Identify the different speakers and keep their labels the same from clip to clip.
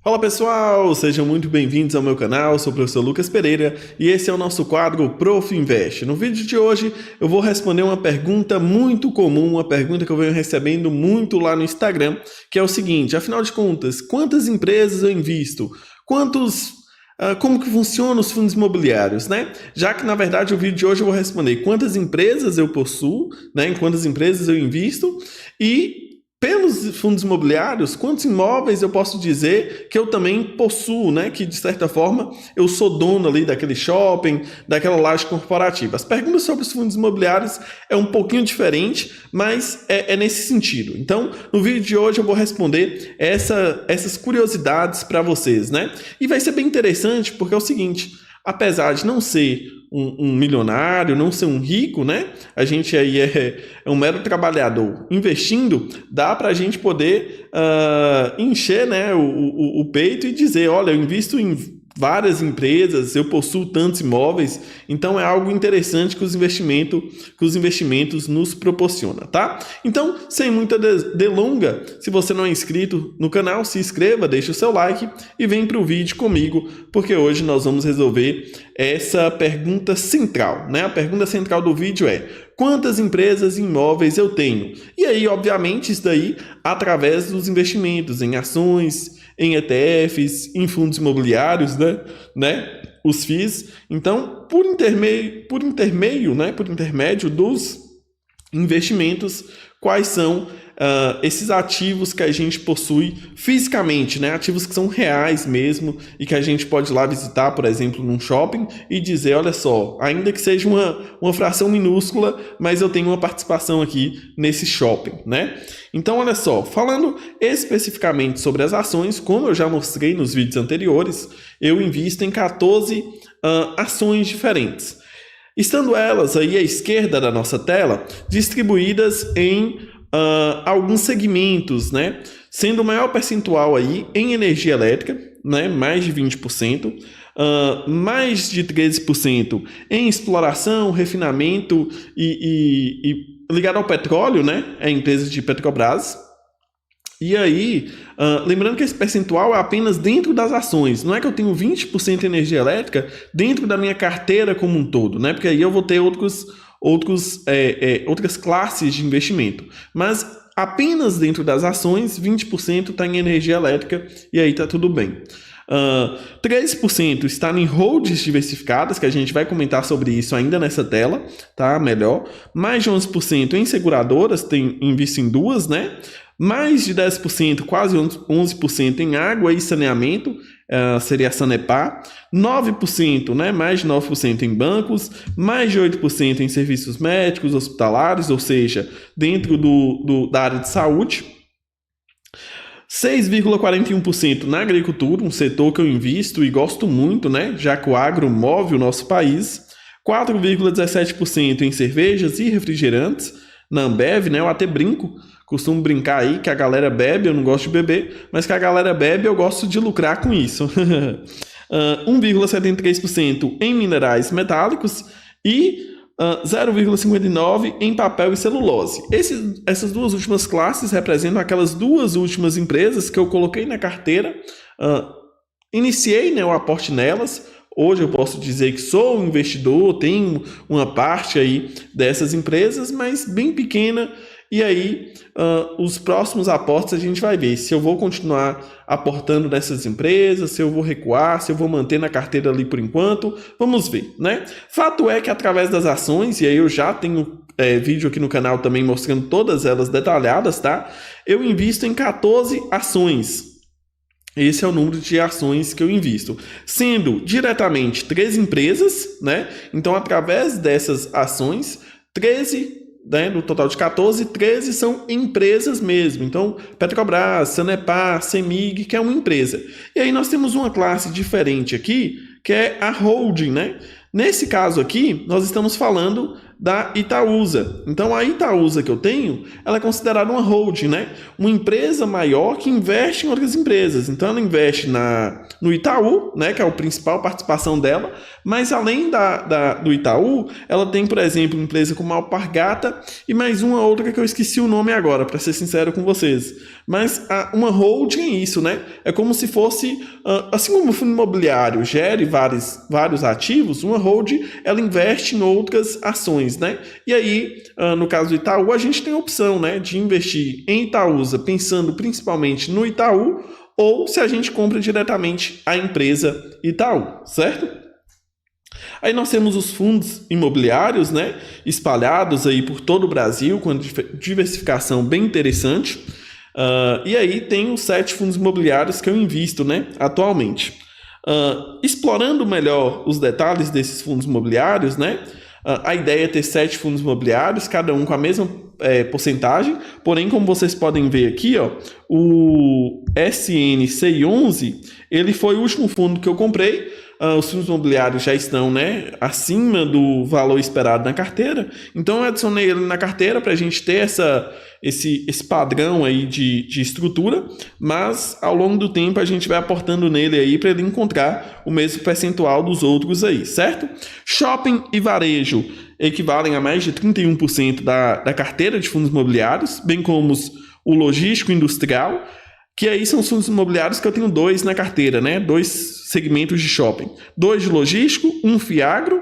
Speaker 1: Fala pessoal, sejam muito bem-vindos ao meu canal, sou o professor Lucas Pereira e esse é o nosso quadro Prof Invest. No vídeo de hoje eu vou responder uma pergunta muito comum, uma pergunta que eu venho recebendo muito lá no Instagram, que é o seguinte: afinal de contas, quantas empresas eu invisto? Como que funcionam os fundos imobiliários, né? Já que na verdade o vídeo de hoje eu vou responder quantas empresas eu possuo, né? Em quantas empresas eu invisto e pelos fundos imobiliários, quantos imóveis eu posso dizer que eu também possuo, né? Que de certa forma eu sou dono ali daquele shopping, daquela laje corporativa. As perguntas sobre os fundos imobiliários é um pouquinho diferente, mas é nesse sentido. Então, no vídeo de hoje eu vou responder essas curiosidades para vocês, né? E vai ser bem interessante porque é o seguinte: apesar de não ser um milionário, não ser um rico, né? A gente aí é um mero trabalhador investindo, dá para a gente poder encher, né, o peito e dizer, olha, eu invisto em várias empresas, eu possuo tantos imóveis, então é algo interessante que os investimentos nos proporcionam, tá? Então, sem muita delonga, se você não é inscrito no canal, se inscreva, deixa o seu like e vem para o vídeo comigo, porque hoje nós vamos resolver essa pergunta central, né? A pergunta central do vídeo é: quantas empresas e imóveis eu tenho? E aí, obviamente, isso daí através dos investimentos em ações, em ETFs, em fundos imobiliários, né? Os FIIs. Então, por intermédio dos investimentos, quais são esses ativos que a gente possui fisicamente, né? Ativos que são reais mesmo e que a gente pode ir lá visitar, por exemplo, num shopping e dizer, olha só, ainda que seja uma fração minúscula, mas eu tenho uma participação aqui nesse shopping, né? Então, olha só, falando especificamente sobre as ações, como eu já mostrei nos vídeos anteriores, eu invisto em 14 ações diferentes. Estando elas aí à esquerda da nossa tela, distribuídas em alguns segmentos, né? Sendo o maior percentual aí em energia elétrica, né? Mais de 20%, mais de 13% em exploração, refinamento e ligado ao petróleo, né? É empresas de Petrobras. E aí, lembrando que esse percentual é apenas dentro das ações, não é que eu tenho 20% de energia elétrica dentro da minha carteira como um todo, né? Porque aí eu vou ter outras classes de investimento. Mas apenas dentro das ações, 20% está em energia elétrica e aí está tudo bem. 13% está em holdings diversificadas, que a gente vai comentar sobre isso ainda nessa tela, tá? Melhor. Mais de 11% em seguradoras, invisto em duas, né? Mais de 10%, quase 11% em água e saneamento, seria a Sanepar, 9%, né, mais de 9% em bancos, mais de 8% em serviços médicos, hospitalares, ou seja, dentro da área de saúde, 6,41% na agricultura, um setor que eu invisto e gosto muito, né, já que o agro move o nosso país, 4,17% em cervejas e refrigerantes, na Ambev, né, eu até costumo brincar aí que a galera bebe, eu não gosto de beber, mas que a galera bebe, eu gosto de lucrar com isso. 1,73% em minerais metálicos e 0,59% em papel e celulose. Essas duas últimas classes representam aquelas duas últimas empresas que eu coloquei na carteira, iniciei, né, o aporte nelas. Hoje eu posso dizer que sou um investidor, tenho uma parte aí dessas empresas, mas bem pequena. E aí, os próximos aportes a gente vai ver se eu vou continuar aportando nessas empresas, se eu vou recuar, se eu vou manter na carteira ali por enquanto. Vamos ver, né? Fato é que através das ações, e aí eu já tenho vídeo aqui no canal também mostrando todas elas detalhadas, tá? Eu invisto em 14 ações. Esse é o número de ações que eu invisto, sendo diretamente 13 empresas, né? Então, através dessas ações, 13, né, no total de 14, 13 são empresas mesmo. Então, Petrobras, Sanepar, Semig, que é uma empresa. E aí nós temos uma classe diferente aqui, que é a holding, né? Nesse caso aqui, nós estamos falando da Itaúsa. Então a Itaúsa que eu tenho, ela é considerada uma holding, né? Uma empresa maior que investe em outras empresas. Então ela investe no Itaú, né? Que é a principal participação dela, mas além do Itaú, ela tem, por exemplo, empresa como a Alpargata e mais uma outra que eu esqueci o nome agora, para ser sincero com vocês. Mas uma holding é isso, né? É como se fosse, assim como o fundo imobiliário gere vários ativos, uma holding, ela investe em outras ações, né? E aí, no caso do Itaú, a gente tem a opção, né, de investir em Itaúsa, pensando principalmente no Itaú, ou se a gente compra diretamente a empresa Itaú, certo? Aí nós temos os fundos imobiliários, né, espalhados aí por todo o Brasil, com diversificação bem interessante. E aí tem os 7 fundos imobiliários que eu invisto, né, atualmente. Explorando melhor os detalhes desses fundos imobiliários, né, a ideia é ter 7 fundos imobiliários, cada um com a mesma porcentagem, porém, como vocês podem ver aqui, ó, o SNCI11, ele foi o último fundo que eu comprei. Os fundos imobiliários já estão, né, acima do valor esperado na carteira, então eu adicionei ele na carteira para a gente ter esse padrão aí de estrutura, mas ao longo do tempo a gente vai aportando nele aí para ele encontrar o mesmo percentual dos outros aí, certo? Shopping e varejo equivalem a mais de 31% da carteira de fundos imobiliários, bem como o logístico industrial, que aí são os fundos imobiliários que eu tenho 2 na carteira, né? 2 segmentos de shopping. 2 de logístico, um Fiagro,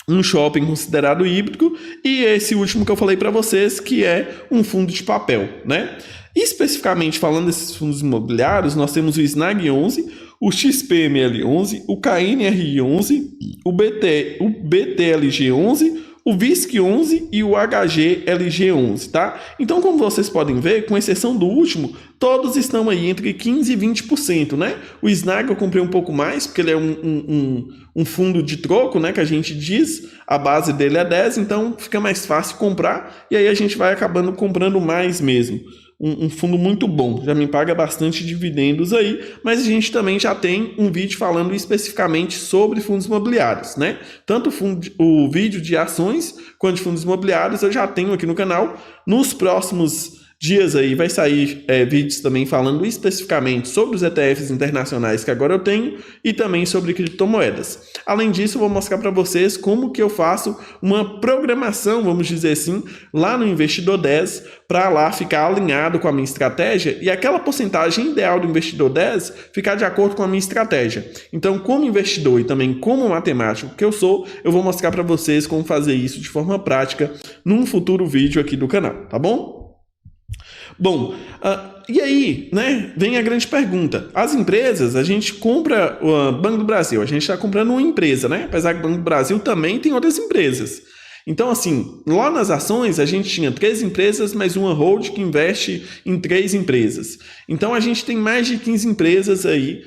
Speaker 1: um shopping considerado híbrido e esse último que eu falei para vocês, que é um fundo de papel, né? Especificamente falando desses fundos imobiliários, nós temos o SNAG 11, o XPML 11, o KNRI 11, o BTLG 11, o VISC 11 e o HGLG 11, tá? Então, como vocês podem ver, com exceção do último, todos estão aí entre 15% e 20%, né? O SNAG eu comprei um pouco mais, porque ele é um fundo de troco, né? Que a gente diz, a base dele é 10, então fica mais fácil comprar, e aí a gente vai acabando comprando mais mesmo. Um fundo muito bom, já me paga bastante dividendos aí, mas a gente também já tem um vídeo falando especificamente sobre fundos imobiliários, né? Tanto o vídeo de ações quanto de fundos imobiliários eu já tenho aqui no canal. Nos próximos dias aí vai sair vídeos também falando especificamente sobre os ETFs internacionais que agora eu tenho e também sobre criptomoedas. Além disso, eu vou mostrar para vocês como que eu faço uma programação, vamos dizer assim, lá no Investidor 10 para lá ficar alinhado com a minha estratégia e aquela porcentagem ideal do Investidor 10 ficar de acordo com a minha estratégia. Então, como investidor e também como matemático que eu sou, eu vou mostrar para vocês como fazer isso de forma prática num futuro vídeo aqui do canal, tá bom? Bom, e aí, né, vem a grande pergunta. As empresas, a gente compra o Banco do Brasil, a gente está comprando uma empresa, né? Apesar que o Banco do Brasil também tem outras empresas. Então, assim, lá nas ações a gente tinha 3 empresas, mais uma hold que investe em 3 empresas. Então, a gente tem mais de 15 empresas aí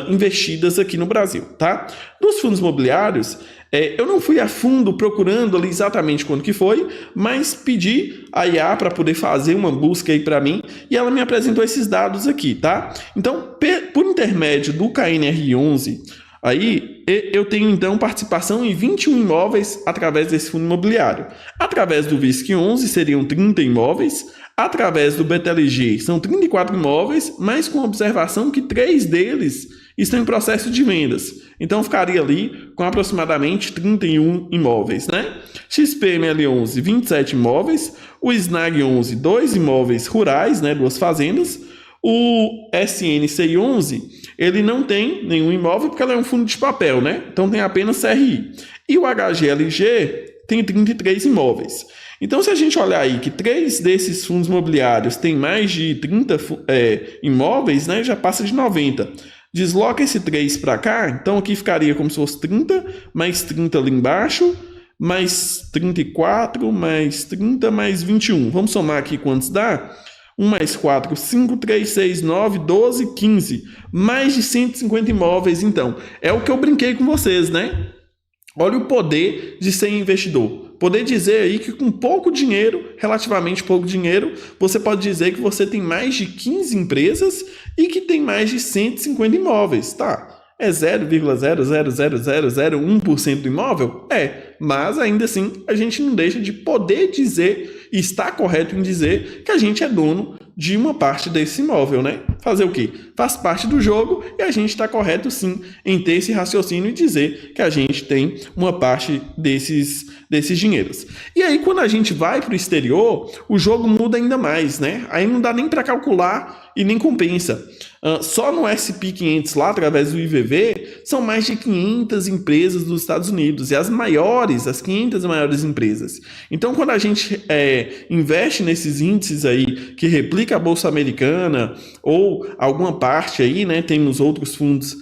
Speaker 1: investidas aqui no Brasil, tá? Nos fundos imobiliários, eu não fui a fundo procurando ali exatamente quando que foi, mas pedi a IA para poder fazer uma busca aí para mim e ela me apresentou esses dados aqui, tá? Então, por intermédio do KNRI 11, aí eu tenho então participação em 21 imóveis através desse fundo imobiliário. Através do VISC 11 seriam 30 imóveis, através do BTLG são 34 imóveis, mas com observação que 3 deles estão em processo de vendas. Então ficaria ali com aproximadamente 31 imóveis, né? XPML 11, 27 imóveis, o SNAG 11, 2 imóveis rurais, né, 2 fazendas. O SNCI 11, ele não tem nenhum imóvel porque ela é um fundo de papel, né? Então tem apenas CRI. E o HGLG tem 33 imóveis. Então, se a gente olhar aí que 3 desses fundos imobiliários têm mais de 30 imóveis, né, já passa de 90. Desloca esse 3 para cá, então aqui ficaria como se fosse 30, mais 30 ali embaixo, mais 34, mais 30, mais 21. Vamos somar aqui quantos dá? 1 mais 4, 5, 3, 6, 9, 12, 15. Mais de 150 imóveis, então. É o que eu brinquei com vocês, né? Olha o poder de ser investidor. Poder dizer aí que com pouco dinheiro, relativamente pouco dinheiro, você pode dizer que você tem mais de 15 empresas e que tem mais de 150 imóveis, tá? É 0,00001% do imóvel? Mas ainda assim, a gente não deixa de poder dizer, e está correto em dizer, que a gente é dono de uma parte desse imóvel, né? Fazer o quê? Faz parte do jogo e a gente está correto sim em ter esse raciocínio e dizer que a gente tem uma parte desses dinheiros. E aí quando a gente vai para o exterior, o jogo muda ainda mais, né? Aí não dá nem para calcular e nem compensa. Só no SP 500 lá, através do IVV, são mais de 500 empresas dos Estados Unidos, e as 500 maiores empresas. Então, quando a gente investe nesses índices aí, que replica a Bolsa Americana, ou alguma parte aí, né, temos outros fundos,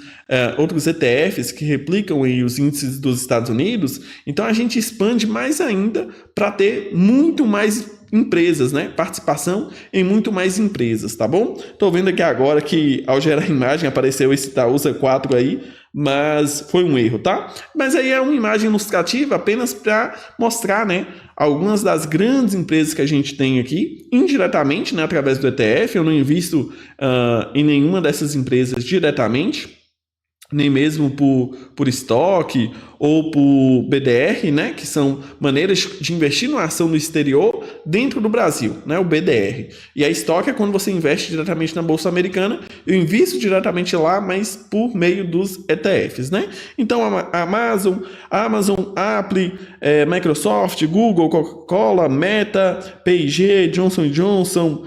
Speaker 1: outros ETFs que replicam aí os índices dos Estados Unidos, então a gente expande mais ainda para ter muito mais empresas, né? Participação em muito mais empresas, tá bom? Tô vendo aqui agora que ao gerar a imagem apareceu esse Itaúsa 4 aí, mas foi um erro, tá? Mas aí é uma imagem ilustrativa apenas para mostrar, né, algumas das grandes empresas que a gente tem aqui, indiretamente, né, através do ETF. Eu não invisto em nenhuma dessas empresas diretamente, nem mesmo por estoque ou por BDR, né, que são maneiras de investir numa ação no exterior dentro do Brasil, né, o BDR. E a estoque é quando você investe diretamente na Bolsa Americana. Eu invisto diretamente lá, mas por meio dos ETFs, né? Então a Amazon, Apple, Microsoft, Google, Coca-Cola, Meta, P&G, Johnson & Johnson,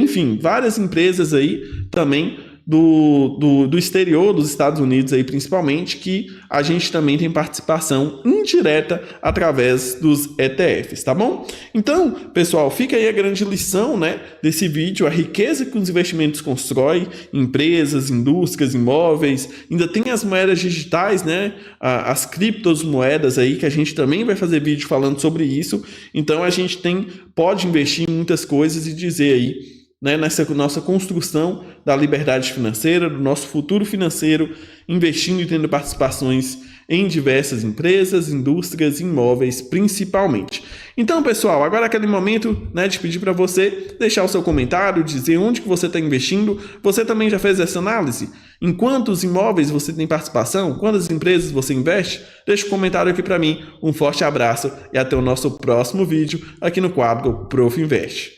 Speaker 1: enfim, várias empresas aí também do exterior, dos Estados Unidos aí principalmente, que a gente também tem participação indireta através dos ETFs, tá bom? Então, pessoal, fica aí a grande lição, né, desse vídeo, a riqueza que os investimentos constroem, empresas, indústrias, imóveis, ainda tem as moedas digitais, né, as criptomoedas aí, que a gente também vai fazer vídeo falando sobre isso. Então a gente pode investir em muitas coisas e dizer aí, né, nessa nossa construção da liberdade financeira, do nosso futuro financeiro, investindo e tendo participações em diversas empresas, indústrias, imóveis, principalmente. Então, pessoal, agora é aquele momento, né, de pedir para você deixar o seu comentário, dizer onde que você está investindo. Você também já fez essa análise? Em quantos imóveis você tem participação? Quantas empresas você investe? Deixa um comentário aqui para mim. Um forte abraço e até o nosso próximo vídeo aqui no quadro Prof Invest.